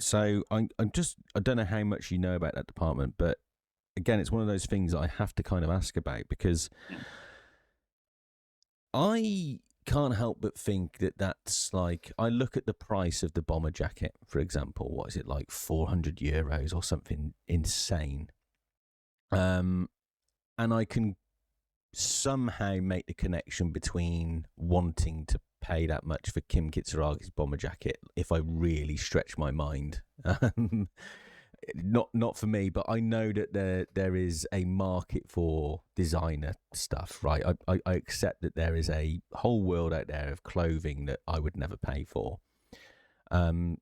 So I don't know how much you know about that department, but again, it's one of those things that I have to kind of ask about because I can't help but think that that's like, I look at the price of the bomber jacket, for example. What is it, like €400 or something insane? And I can somehow make the connection between wanting to pay that much for Kim Kitsuragi's bomber jacket if I really stretch my mind. Not for me, but I know that there is a market for designer stuff, right? I accept that there is a whole world out there of clothing that I would never pay for. But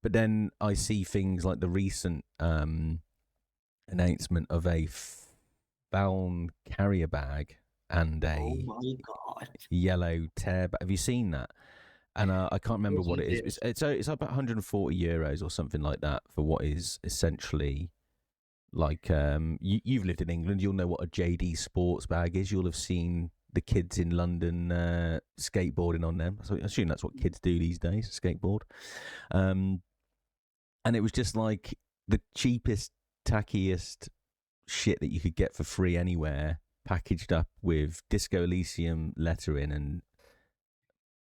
then I see things like the recent announcement of a Balm carrier bag and Oh a my God. yellow Tare bag. Have you seen that? And I can't remember Yes, what I it is. did. It's about €140 or something like that for what is essentially like you've lived in England. You'll know what a JD Sports bag is. You'll have seen the kids in London skateboarding on them. So I assume that's what kids do these days, skateboard. And it was just like the cheapest, tackiest shit that you could get for free anywhere, packaged up with Disco Elysium lettering and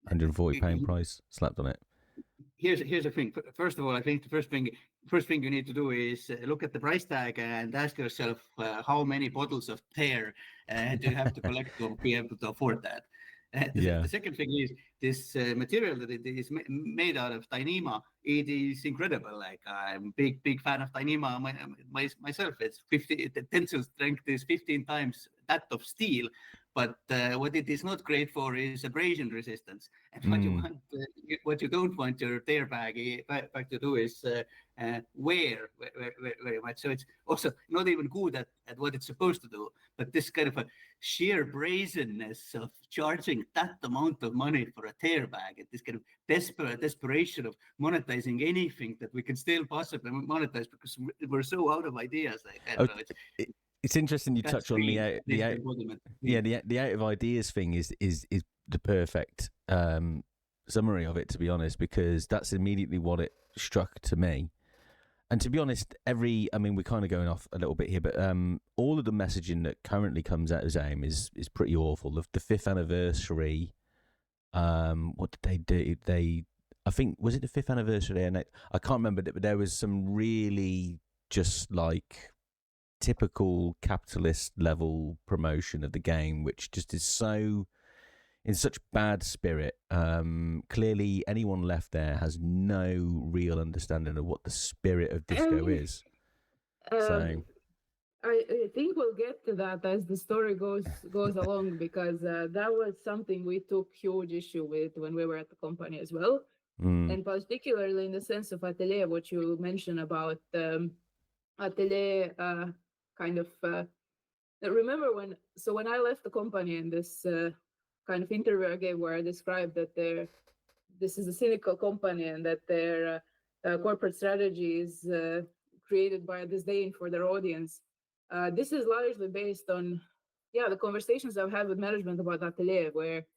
£140 price slapped on it. Here's the thing. First of all, I think the first thing you need to do is look at the price tag and ask yourself how many bottles of Tare do you have to collect to be able to afford that. Yeah. The second thing is this material that it is made out of Dyneema. It is incredible. Like I'm big fan of Dyneema myself. It's 50. The tensile strength is 15 times that of steel. But what it is not great for is abrasion resistance. And what you don't want your Tare bag to do is wear very much. So it's also not even good at what it's supposed to do. But this kind of a sheer brazenness of charging that amount of money for a Tare bag, and this kind of desperation of monetizing anything that we can still possibly monetize because we're so out of ideas. Like, I Oh, don't know. it's interesting you That's touch on the embodiment. the out of ideas thing is the perfect summary of it, to be honest, because that's immediately what it struck to me. And to be honest, we're kind of going off a little bit here, but all of the messaging that currently comes out of ZAUM is pretty awful. The fifth anniversary, what did they do? I think, was it the fifth anniversary? And I can't remember, but there was some really just like typical capitalist level promotion of the game, which just is so in such bad spirit. Clearly, anyone left there has no real understanding of what the spirit of disco is. So, I think we'll get to that as the story goes along, because that was something we took huge issue with when we were at the company as well, and particularly in the sense of Atelier, what you mentioned about Atelier kind of. Remember when I left the company in this kind of interview I gave where I described that this is a cynical company and that their corporate strategy is created by a disdain for their audience. This is largely based on, the conversations I've had with management about Atelier, where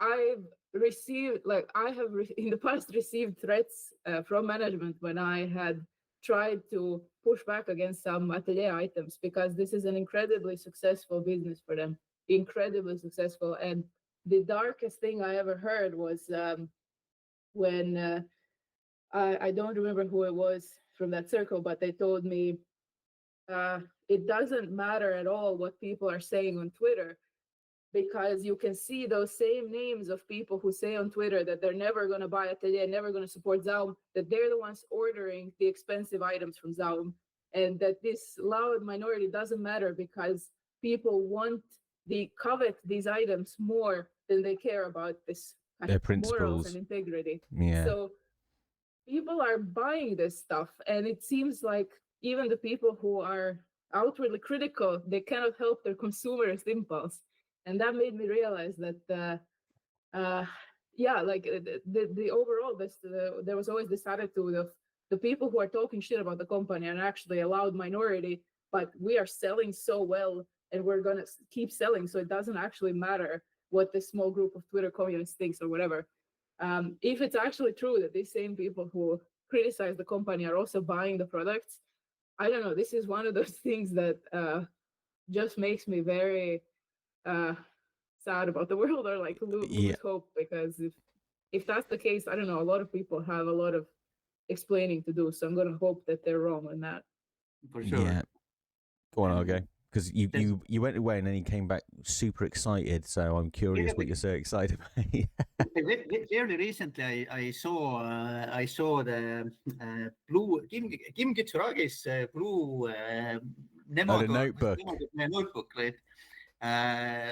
I have in the past received threats from management when I had tried to push back against some Atelier items, because this is an incredibly successful business for them, incredibly successful. And the darkest thing I ever heard was when I don't remember who it was from that circle, but they told me it doesn't matter at all what people are saying on Twitter, because you can see those same names of people who say on Twitter that they're never going to buy Atelier, never going to support ZAUM, that they're the ones ordering the expensive items from ZAUM, and that this loud minority doesn't matter because people covet these items more than they care about this kind their of principles morals and integrity. Yeah. So people are buying this stuff, and it seems like even the people who are outwardly critical, they cannot help their consumerist impulse. And that made me realize that, the overall, there was always this attitude of the people who are talking shit about the company are actually a loud minority, but we are selling so well and we're going to keep selling. So it doesn't actually matter what this small group of Twitter communists thinks or whatever. If it's actually true that these same people who criticize the company are also buying the products, I don't know. This is one of those things that just makes me very sad about the world, or like lose hope, because if that's the case, I don't know. A lot of people have a lot of explaining to do, so I'm gonna hope that they're wrong on that. For sure. Yeah. Go on, Argo. Because you went away and then you came back super excited. So I'm curious what you're so excited about. Very recently, I saw the blue Kim Kitsuragi's blue notebook. Notebook, right?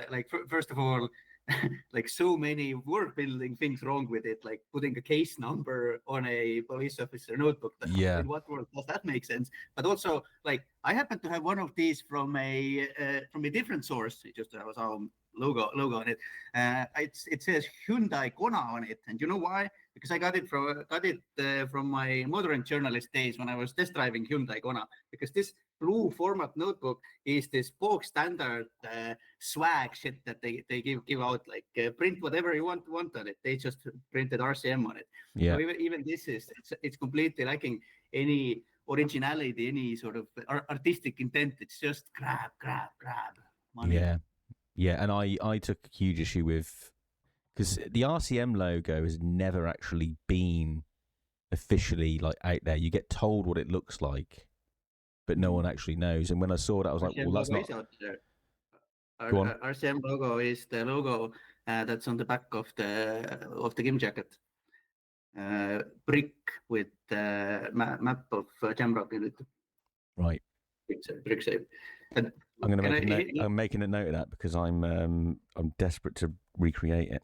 Like first of all, like so many word building things wrong with it, like putting a case number on a police officer notebook. Yeah. In what world does that make sense? But also, like, I happen to have one of these from a different source. It just has our logo on it. It says Hyundai Kona on it, and you know why? Because I got it from my modern journalist days when I was test driving Hyundai Kona. Because this blue format notebook is this bog standard swag shit that they give out, like print whatever you want on it. They just printed RCM on it. Yeah. So even this it's completely lacking any originality, any sort of artistic intent. It's just grab money. Yeah, and I took huge issue with, because the RCM logo has never actually been officially like out there. You get told what it looks like, but no one actually knows. And when I saw that, I was like, well, that's not. RCM logo is the logo that's on the back of the game jacket. Brick with map of Jamrock in it. Right. Brick shape. And I'm going to make a note. I'm making a note of that because I'm desperate to recreate it.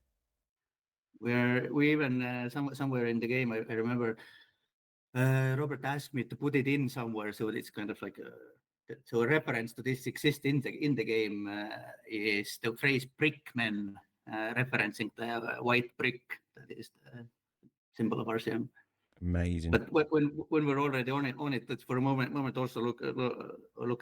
We even somewhere in the game, I remember Robert asked me to put it in somewhere, so it's kind of like a reference to this exists in the game is the phrase "brickmen," referencing the white brick that is the symbol of RCM. Amazing. But when we're already on it, let's for a moment also look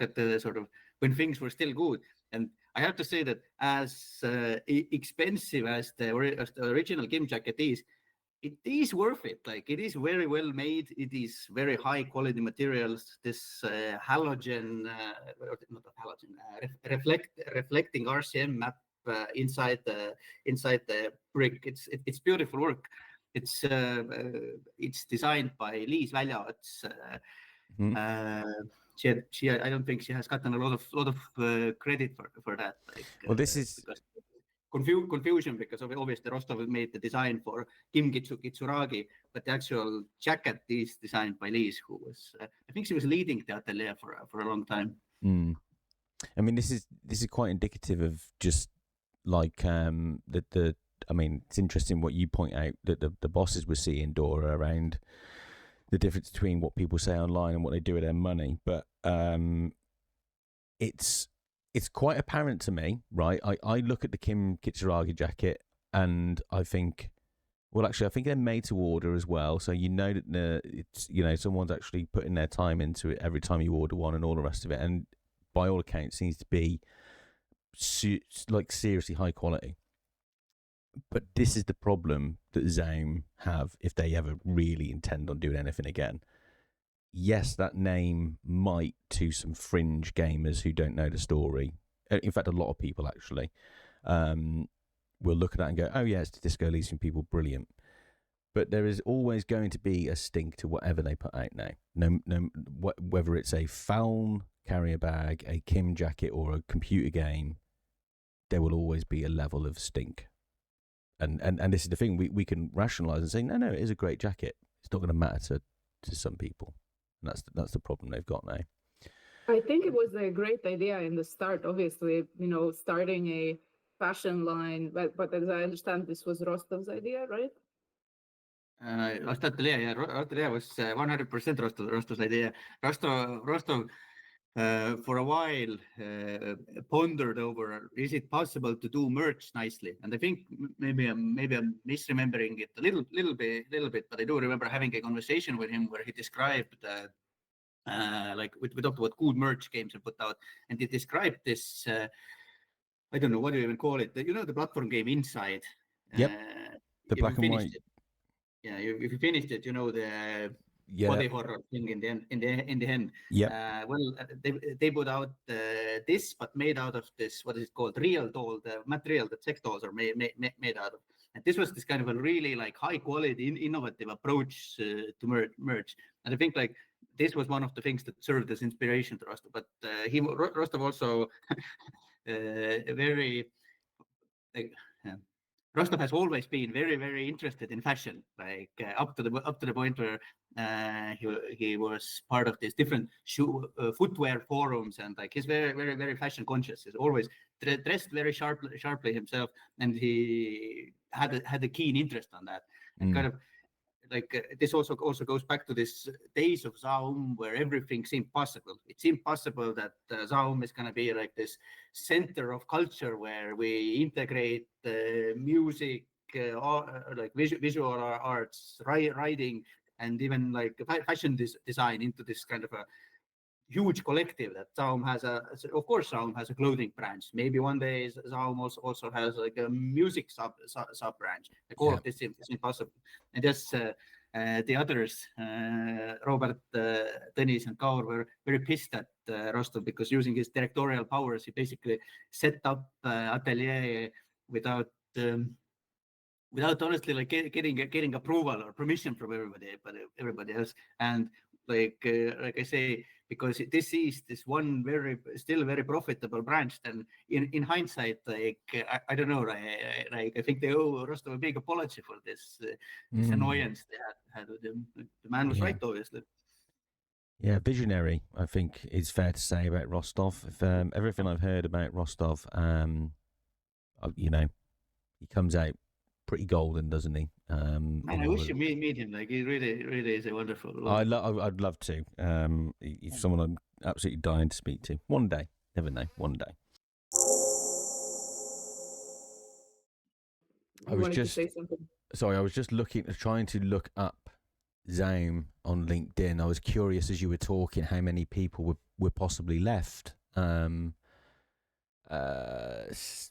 at the sort of when things were still good. And I have to say that as expensive as the original game jacket is, it is worth it. Like, it is very well made. It is very high quality materials. This halogen, not halogen, reflecting RCM map inside the brick. It's beautiful work. It's designed by Liis Välja. She I don't think she has gotten a lot of credit for that. Like, well, this is confusion because obviously Rostov made the design for Kim Kitsuragi, but the actual jacket is designed by Liis, who was I think she was leading the Atelier for a long time. I mean, this is quite indicative of just like the I mean, it's interesting what you point out that the bosses were seeing, Dora, around the difference between what people say online and what they do with their money. But it's quite apparent to me, right? I look at the Kim Kitsuragi jacket and I think, well, actually, I think they're made to order as well. So you know that it's someone's actually putting their time into it every time you order one and all the rest of it. And by all accounts, seems to be like seriously high quality. But this is the problem that ZAUM have if they ever really intend on doing anything again. Yes, that name might, to some fringe gamers who don't know the story, in fact, a lot of people actually, will look at that and go, oh yeah, it's the Disco Elysium people, brilliant. But there is always going to be a stink to whatever they put out now. Whether it's a Falm carrier bag, a Kim jacket, or a computer game, there will always be a level of stink. And this is the thing, we can rationalise and say, no, it is a great jacket. It's not going to matter to some people. And that's the problem they've got now. I think it was a great idea in the start, obviously, starting a fashion line, but as I understand, this was Rostov's idea, right? Atelier was 100% Rostov's idea. Rostov for a while pondered over, is it possible to do merch nicely? And I think maybe I'm misremembering it a little bit, but I do remember having a conversation with him where he described like we talked about good merch games are put out, and he described this I don't know what do you even call it, the platform game Inside. Yep. The black and white. Yeah, if you finished it, the body horror thing in the end. In the end, they put out this, but made out of this. What is it called? Real doll, the material that sex dolls are made out of. And this was this kind of a really like high quality, innovative approach to merge. And I think like this was one of the things that served as inspiration to Rostov. But Rostov also very like. Rostov has always been very, very interested in fashion, like up to the point where he was part of these different footwear forums, and like he's very, very, very fashion conscious. He's always dressed very sharply himself, and he had a keen interest on that, and kind of like this also goes back to this days of ZAUM where everything seemed possible. It seemed possible that ZAUM is going to be like this center of culture where we integrate music, like visual arts, writing, and even like fashion design into this kind of a huge collective that ZAUM has of course ZAUM has a clothing branch. Maybe one day ZAUM also has like a music sub branch. Like all of this is impossible. And just the others, Robert, Tõnis, and Kaur were very pissed at Rostov because using his directorial powers, he basically set up Atelier without honestly like getting approval or permission from everybody else. And like I say, because this is this one still very profitable branch, then in hindsight, like I don't know, like I think they owe Rostov a big apology for this annoyance they had with him. The man was right, obviously. Yeah, visionary, I think is fair to say about Rostov. If, everything I've heard about Rostov, he comes out pretty golden, doesn't he? Man, I wish you meet him. Like he really is a wonderful. I'd love to. He's someone I'm absolutely dying to speak to one day. Never know. One day. I was just trying to look up ZAUM on LinkedIn. I was curious as you were talking how many people were possibly left.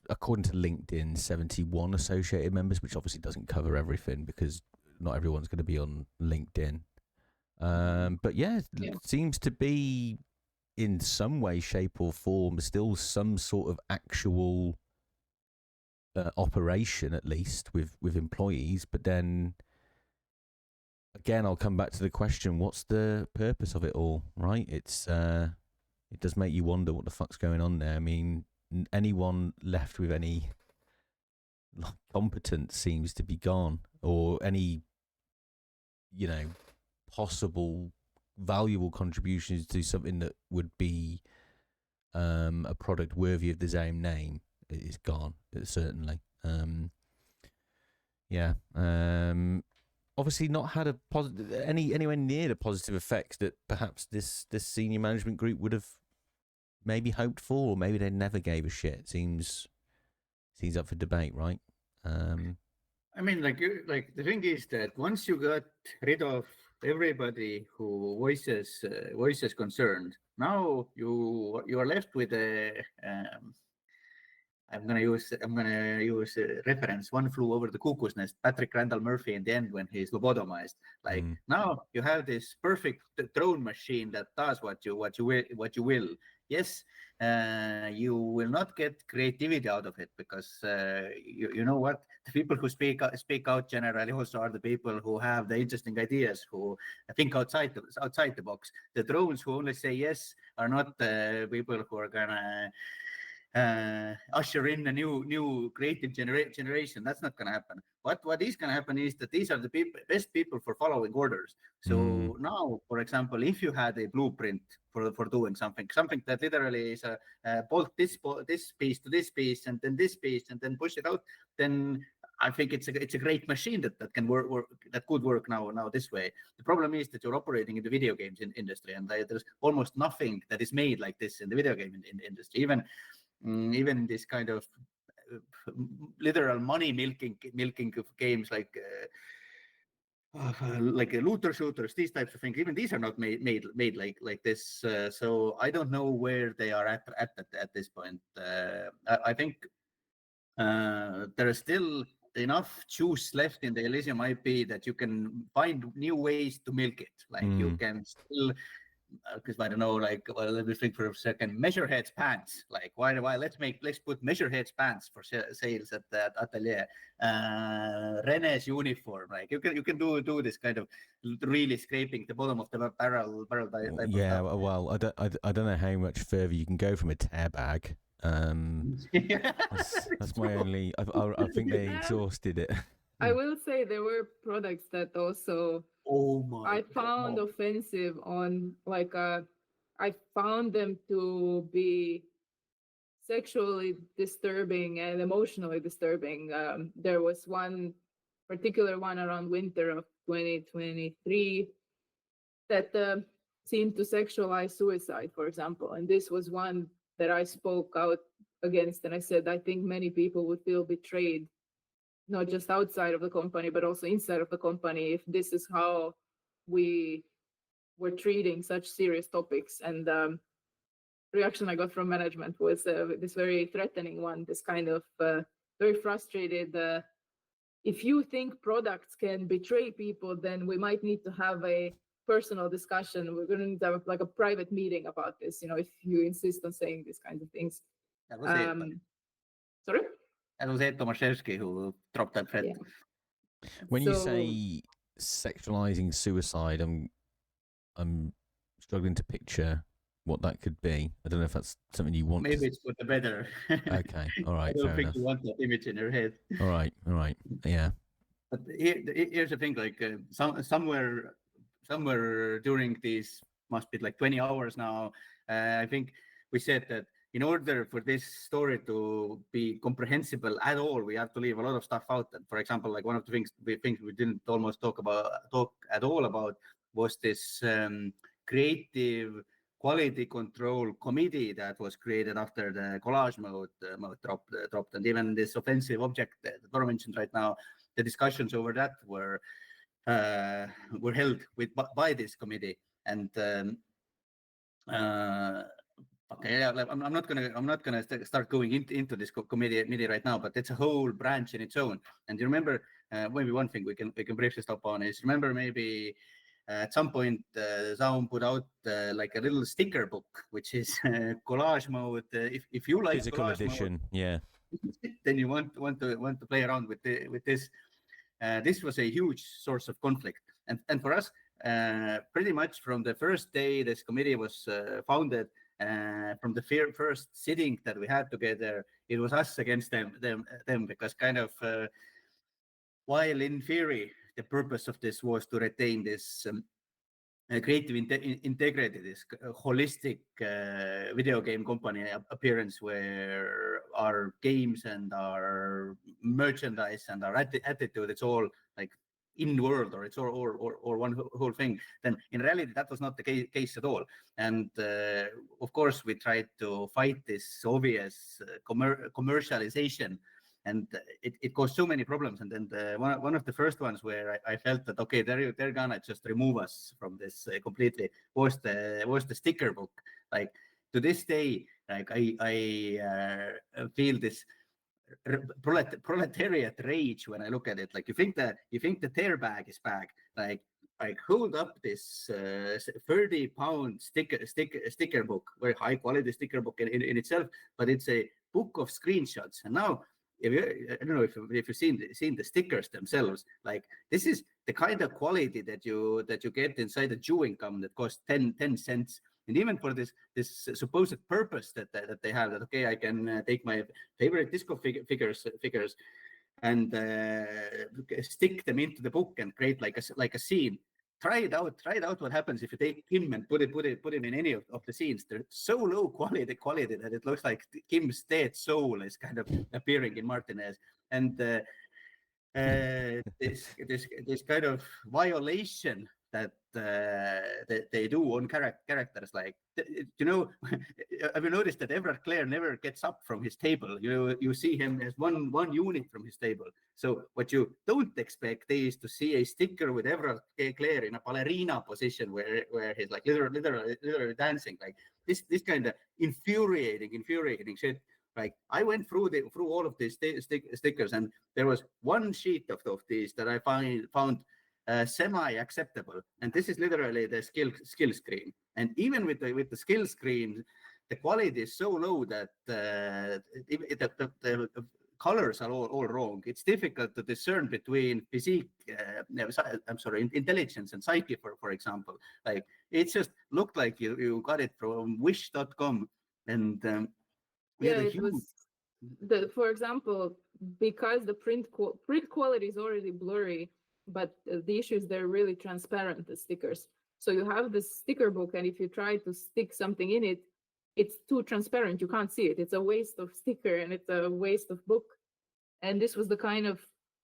According to LinkedIn, 71 associated members, which obviously doesn't cover everything because not everyone's going to be on LinkedIn. But it seems to be in some way, shape, or form still some sort of actual operation, at least with employees. But then again, I'll come back to the question: what's the purpose of it all? Right? It does make you wonder what the fuck's going on there. I mean, anyone left with any competence seems to be gone, or any possible valuable contributions to something that would be a product worthy of the ZAUM name is gone, certainly. Obviously not had anywhere near the positive effects that perhaps this senior management group would have maybe hoped for, or maybe they never gave a shit. Seems up for debate, right? I mean, like the thing is that once you got rid of everybody who voices concerned, now you are left with a I'm gonna use a reference. One Flew Over the Cuckoo's Nest. Patrick Randall Murphy in the end when he's lobotomized. Like now you have this perfect drone machine that does what you will. Yes, you will not get creativity out of it because you know what, the people who speak out generally also are the people who have the interesting ideas, who think outside the box. The drones who only say yes are not the people who are gonna usher in a new creative generation. That's not going to happen. What is going to happen is that these are the best people for following orders. So now, for example, if you had a blueprint for doing something that literally is a bolt this piece to this piece and then this piece and then push it out, then I think it's a great machine that can work that could work now this way. The problem is that you're operating in the video games industry, and there's almost nothing that is made like this in the video game industry. Even in this kind of literal money milking of games like looter shooters, these types of things, even these are not made like this. So I don't know where they are at this point. I think there is still enough juice left in the Elysium IP that you can find new ways to milk it. Like you can still, because I don't know, like, well, let me think for a second. Measureheads pants, like why let's put Measureheads pants for sales at the Atelier. Rene's uniform, like you can do this kind of really scraping the bottom of the barrel type of Yeah, stuff. well, I don't know how much further you can go from a Tare bag. That's my only. I think they exhausted it. I will say there were products that also I found offensive on like I found them to be sexually disturbing and emotionally disturbing. There was one particular one around winter of 2023 that seemed to sexualize suicide, for example. And this was one that I spoke out against. And I said, I think many people would feel betrayed, not just outside of the company, but also inside of the company, if this is how we were treating such serious topics. And reaction I got from management was this very threatening one, this kind of very frustrated. If you think products can betray people, then we might need to have a personal discussion. We're going to have like a private meeting about this, if you insist on saying these kinds of things. That was it. Sorry? That was Ed Tomaszewski who dropped that threat. Yeah. When you say sexualizing suicide, I'm struggling to picture what that could be. I don't know if that's something you want. Maybe it's for the better. Okay, all right. I don't fair think enough. you want that image in your head. All right, yeah. But here's the thing: like somewhere during these must be like 20 hours now. I think we said that in order for this story to be comprehensible at all, we have to leave a lot of stuff out. And for example, like one of the things we didn't almost talk at all about was this creative quality control committee that was created after the collage mode dropped, and even this offensive object that Dora mentioned right now. The discussions over that were held by this committee, and okay, yeah, I'm not gonna start going into this committee right now, but it's a whole branch in its own. And you remember, maybe one thing we can briefly stop on is remember maybe. At some point, ZAUM put out like a little sticker book, which is collage mode. If you like physical collage edition, mode, yeah, then you want to play around with this. This was a huge source of conflict, and for us, pretty much from the first day this committee was founded, from the first sitting that we had together, it was us against them because kind of while in theory the purpose of this was to retain this creative integrity, this holistic video game company appearance where our games and our merchandise and our attitude, it's all like in world, or it's or one whole thing. Then in reality that was not the case at all. And of course we tried to fight this obvious commercialization, and it caused so many problems. And then one of the first ones where I felt that okay, they're gonna just remove us from this completely was the sticker book. Like to this day, like I feel this proletariat rage when I look at it. Like you think the Tare bag is bag, like hold up this 30-pound sticker book, very high quality sticker book in itself, but it's a book of screenshots. And now I don't know if you've seen the stickers themselves. Like this is the kind of quality that you get inside a chewing gum that costs 10 cents. And even for this supposed purpose that they have, that okay, I can take my favorite disco figures and stick them into the book and create like a scene. Try it out what happens if you take him and put him in any of the scenes. They're so low quality that it looks like Kim's dead soul is kind of appearing in Martinez. And this kind of violation that they do on characters, like have you noticed that Everard Clare never gets up from his table? You see him as one unit from his table. So what you don't expect is to see a sticker with Everard Clare in a ballerina position where he's like literally dancing. Like this kind of infuriating shit Like I went through all of these stickers, and there was one sheet of these that I found semi-acceptable, and this is literally the skill screen. And even with the skill screen, the quality is so low that the colors are all wrong. It's difficult to discern between intelligence and psyche, for example. Like it just looked like you got it from wish.com, and it was for example, because the print quality is already blurry, but the issue is they're really transparent, the stickers. So you have the sticker book, and if you try to stick something in it, it's too transparent. You can't see it. It's a waste of sticker and it's a waste of book. And this was the kind of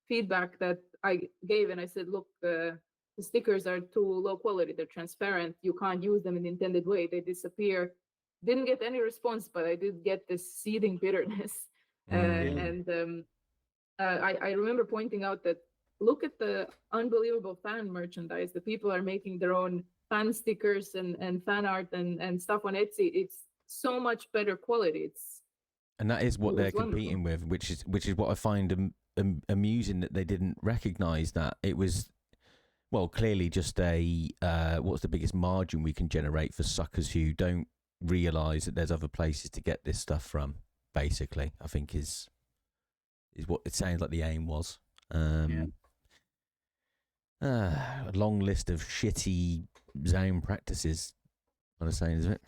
feedback that I gave. And I said, look, the stickers are too low quality. They're transparent. You can't use them in the intended way. They disappear. Didn't get any response, but I did get this seething bitterness. I remember pointing out that look at the unbelievable fan merchandise. The people are making their own fan stickers and fan art and stuff on Etsy. It's so much better quality. And that is what they're competing with, which is what I find amusing, that they didn't recognize that it was, well, clearly just a what's the biggest margin we can generate for suckers who don't realize that there's other places to get this stuff from. Basically, I think is what it sounds like the aim was. A long list of shitty ZAUM practices, by the saying, isn't it?